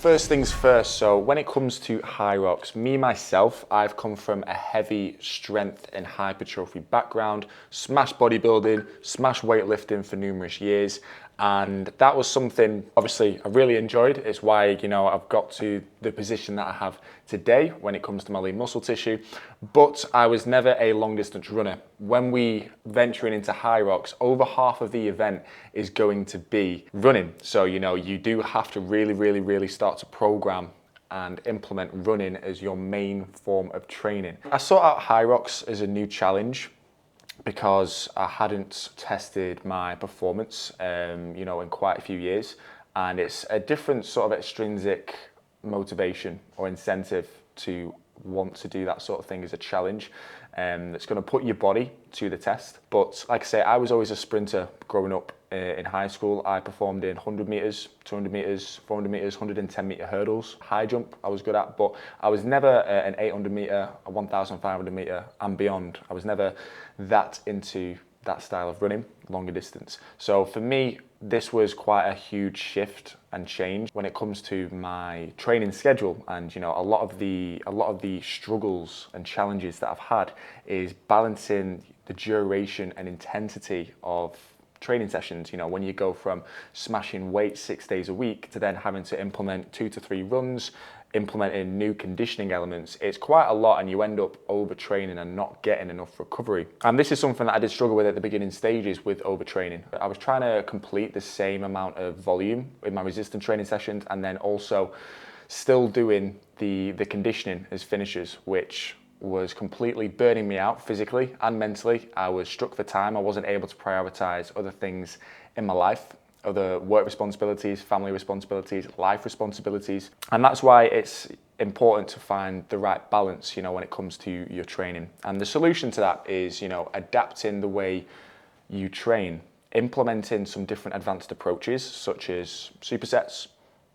First things first, so when it comes to Hyrox, myself, I've come from a heavy strength and hypertrophy background, smashed bodybuilding, smashed weightlifting for numerous years, and that was something obviously I really enjoyed. It's why, I've got to the position that I have today when it comes to my lean muscle tissue, but I was never a long distance runner. When we venturing into Hyrox, over half of the event is going to be running. So, you do have to really start to program and implement running as your main form of training. I sought out Hyrox as a new challenge because I hadn't tested my performance, in quite a few years. And it's a different sort of extrinsic motivation or incentive to want to do that sort of thing as a challenge. That's going to put your body to the test. But like I say, I was always a sprinter growing up in high school. I performed in 100 meters, 200 meters, 400 meters, 110 meter hurdles. High jump I was good at, but I was never an 800 meter, a 1,500 meter and beyond. I was never that into that style of running, longer distance. So for me, this was quite a huge shift and change when it comes to my training schedule. And a lot of the struggles and challenges that I've had is balancing the duration and intensity of training sessions. When you go from smashing weights 6 days a week to then having to implement 2 to 3 runs, implementing new conditioning elements, it's quite a lot, and you end up overtraining and not getting enough recovery. And this is something that I did struggle with at the beginning stages with overtraining. I was trying to complete the same amount of volume in my resistance training sessions, and then also still doing the conditioning as finishers, which was completely burning me out physically and mentally. I was struck for time. I wasn't able to prioritize other things in my life, other work responsibilities, family responsibilities, life responsibilities. And that's why it's important to find the right balance, when it comes to your training. And the solution to that is, adapting the way you train, implementing some different advanced approaches such as supersets,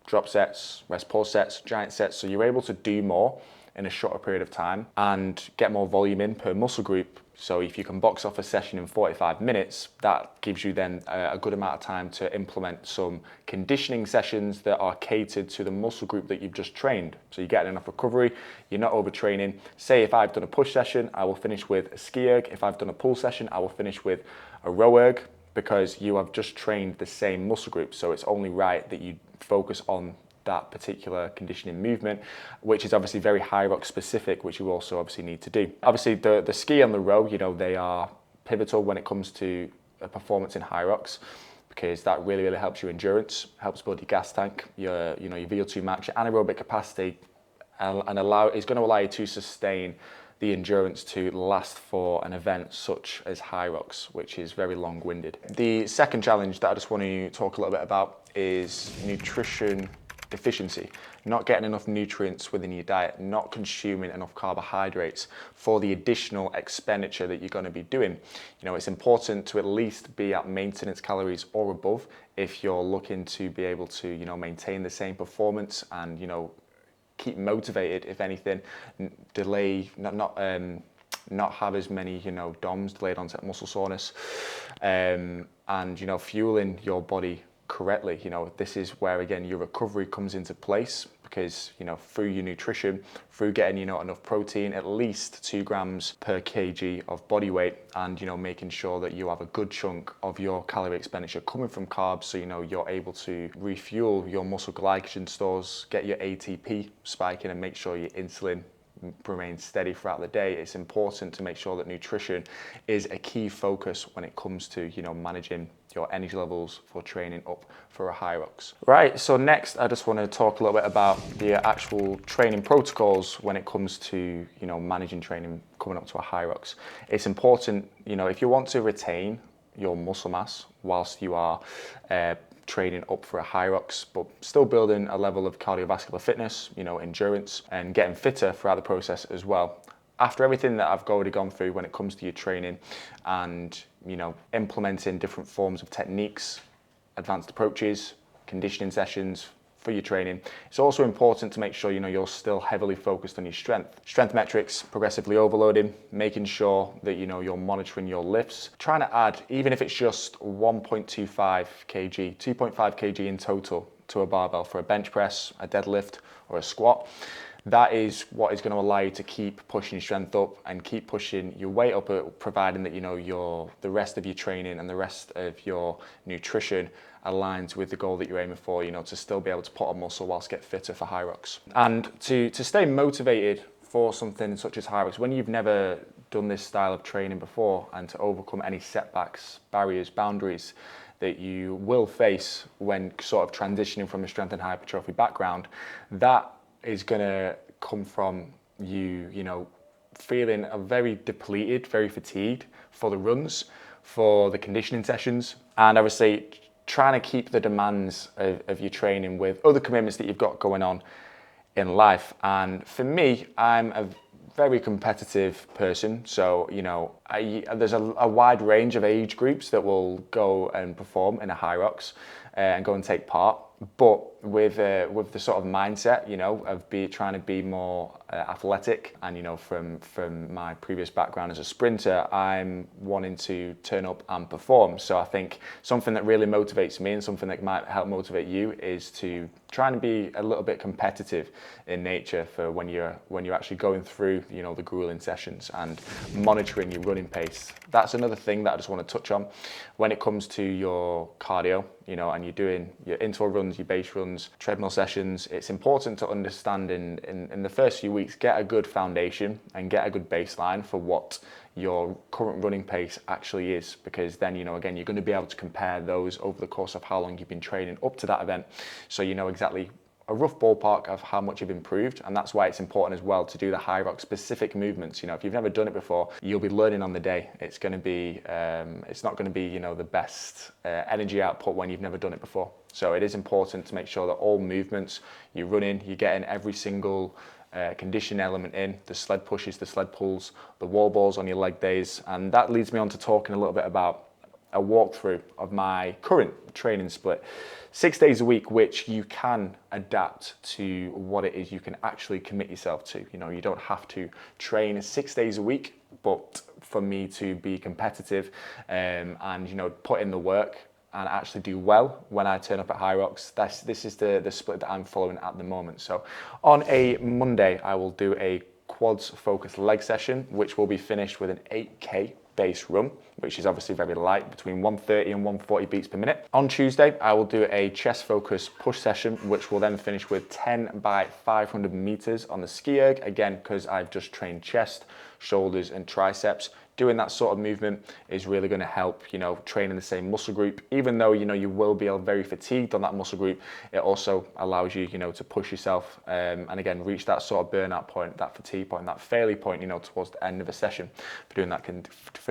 drop sets, rest pause sets, giant sets, so you're able to do more in a shorter period of time and get more volume in per muscle group. So if you can box off a session in 45 minutes, that gives you then a good amount of time to implement some conditioning sessions that are catered to the muscle group that you've just trained. So you're getting enough recovery, you're not overtraining. Say if I've done a push session, I will finish with a ski erg. If I've done a pull session, I will finish with a row erg, because you have just trained the same muscle group. So it's only right that you focus on that particular conditioning movement, which is obviously very Hyrox specific, which you also obviously need to do. Obviously the ski and the row, they are pivotal when it comes to a performance in Hyrox, because that really helps your endurance, helps build your gas tank, your VO2 max, your anaerobic capacity, and is going to allow you to sustain the endurance to last for an event such as Hyrox, which is very long-winded. The second challenge that I just want to talk a little bit about is nutrition deficiency, not getting enough nutrients within your diet, not consuming enough carbohydrates for the additional expenditure that you're going to be doing. It's important to at least be at maintenance calories or above if you're looking to be able to, maintain the same performance and, keep motivated, if anything, delay, not have as many, DOMs, delayed onset muscle soreness, and, fueling your body correctly. This is where, again, your recovery comes into place, because, through your nutrition, through getting, enough protein, at least 2 grams per kg of body weight, and, making sure that you have a good chunk of your calorie expenditure coming from carbs, so, you're able to refuel your muscle glycogen stores, get your ATP spiking, and make sure your insulin remains steady throughout the day. It's important to make sure that nutrition is a key focus when it comes to, managing your energy levels for training up for a Hyrox. Right, so next I just want to talk a little bit about the actual training protocols when it comes to, managing training coming up to a Hyrox. It's important, if you want to retain your muscle mass whilst you are training up for a Hyrox, but still building a level of cardiovascular fitness, endurance, and getting fitter throughout the process as well. After everything that I've already gone through when it comes to your training and, implementing different forms of techniques, advanced approaches, conditioning sessions, for your training. It's also important to make sure you're still heavily focused on your strength metrics, progressively overloading, making sure that you're monitoring your lifts, trying to add, even if it's just 1.25 kg, 2.5 kg in total to a barbell for a bench press, a deadlift, or a squat. That is what is going to allow you to keep pushing your strength up and keep pushing your weight up, providing that the rest of your training and the rest of your nutrition aligns with the goal that you're aiming for, to still be able to put on muscle whilst get fitter for Hyrox. And to stay motivated for something such as Hyrox, when you've never done this style of training before, and to overcome any setbacks, barriers, boundaries that you will face when sort of transitioning from a strength and hypertrophy background, that is going to come from you feeling very depleted, very fatigued for the runs, for the conditioning sessions, and obviously trying to keep the demands of your training with other commitments that you've got going on in life. And for me, I'm a very competitive person, so there's a wide range of age groups that will go and perform in a Hyrox and go and take part. But with the sort of mindset, of trying to be more athletic, and from my previous background as a sprinter, I'm wanting to turn up and perform. So I think something that really motivates me and something that might help motivate you is to try and be a little bit competitive in nature for when you're actually going through the grueling sessions and monitoring your running pace. That's another thing that I just want to touch on when it comes to your cardio, and you're doing your interval runs, your base runs, treadmill sessions. It's important to understand in the first few weeks, get a good foundation and get a good baseline for what your current running pace actually is, because then again, you're going to be able to compare those over the course of how long you've been training up to that event, so exactly a rough ballpark of how much you've improved. And that's why it's important as well to do the Hyrox specific movements. If you've never done it before, you'll be learning on the day. It's going to be it's not going to be the best energy output when you've never done it before. So it is important to make sure that all movements you're running, you're getting every single condition element in, the sled pushes, the sled pulls, the wall balls on your leg days. And that leads me on to talking a little bit about a walkthrough of my current training split. 6 days a week, which you can adapt to what it is you can actually commit yourself to. You don't have to train 6 days a week, but for me to be competitive and put in the work and actually do well when I turn up at Hyrox, this is the split that I'm following at the moment. So on a Monday, I will do a quads focused leg session, which will be finished with an 8K base run, which is obviously very light, between 130 and 140 beats per minute. On Tuesday, I will do a chest focused push session, which will then finish with 10 by 500 meters on the ski erg, again, because I've just trained chest, shoulders, and triceps. Doing that sort of movement is really going to help, training the same muscle group. Even though, you will be very fatigued on that muscle group, it also allows you, to push yourself and again, reach that sort of burnout point, that fatigue point, that failure point, towards the end of a session for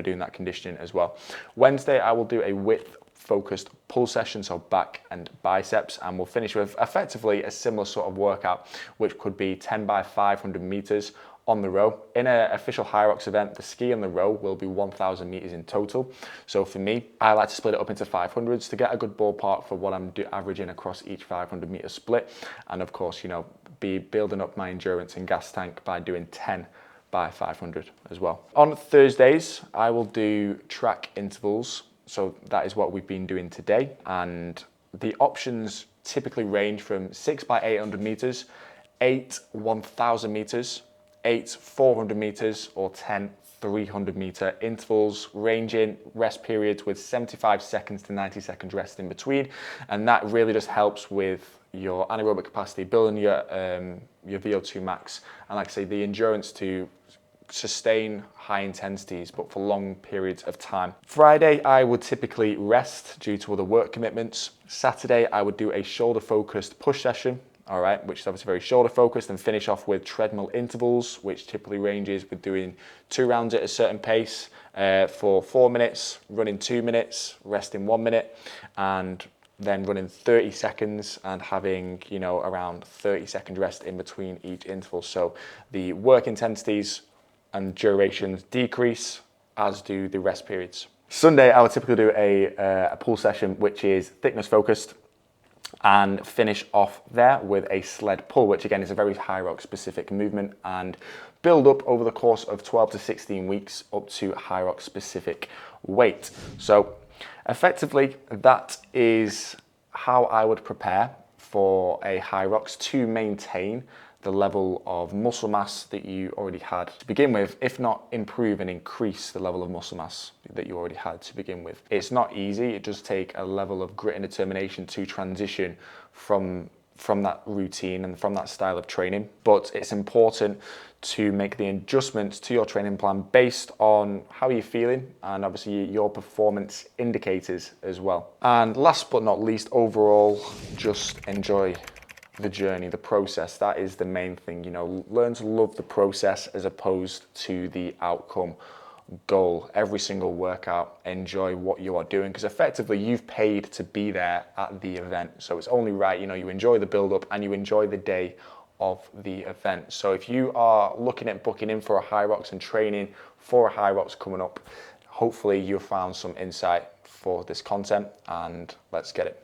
doing that conditioning as well. Wednesday, I will do a width focused pull session, so back and biceps, and we'll finish with effectively a similar sort of workout, which could be 10 by 500 meters on the row. In an official Hyrox event, the ski and the row will be 1,000 meters in total. So for me, I like to split it up into 500s to get a good ballpark for what I'm averaging across each 500 meter split. And of course, be building up my endurance and gas tank by doing 10 by 500 as well. On Thursdays, I will do track intervals. So that is what we've been doing today. And the options typically range from 6 by 800 meters, 8 1,000 meters, 8 400 meters, or 10 300 meter intervals, ranging rest periods with 75 seconds to 90 seconds rest in between. And that really just helps with your anaerobic capacity, building your VO2 max, and like I say, the endurance to sustain high intensities but for long periods of time. Friday, I would typically rest due to other work commitments. Saturday, I would do a shoulder focused push session, all right, which is obviously very shoulder focused, and finish off with treadmill intervals, which typically ranges with doing 2 rounds at a certain pace for 4 minutes, running 2 minutes, resting 1 minute, and then running 30 seconds and having, around 30-second rest in between each interval. So the work intensities and durations decrease, as do the rest periods. Sunday, I would typically do a pull session, which is thickness focused. and finish off there with a sled pull, which again is a very Hyrox specific movement, and build up over the course of 12 to 16 weeks up to Hyrox specific weight. So effectively, that is how I would prepare for a Hyrox to maintain the level of muscle mass that you already had to begin with, if not improve and increase the level of muscle mass that you already had to begin with. It's not easy. It does take a level of grit and determination to transition from that routine and from that style of training, but it's important to make the adjustments to your training plan based on how you're feeling and obviously your performance indicators as well. And last but not least, overall, just enjoy the journey, the process. That is the main thing, you know, learn to love the process as opposed to the outcome goal. Every single workout, enjoy what you are doing, because effectively you've paid to be there at the event. So it's only right, you know, you enjoy the build up and you enjoy the day of the event. So if you are looking at booking in for a Hyrox and training for a Hyrox coming up, hopefully you've found some insight for this content, and let's get it.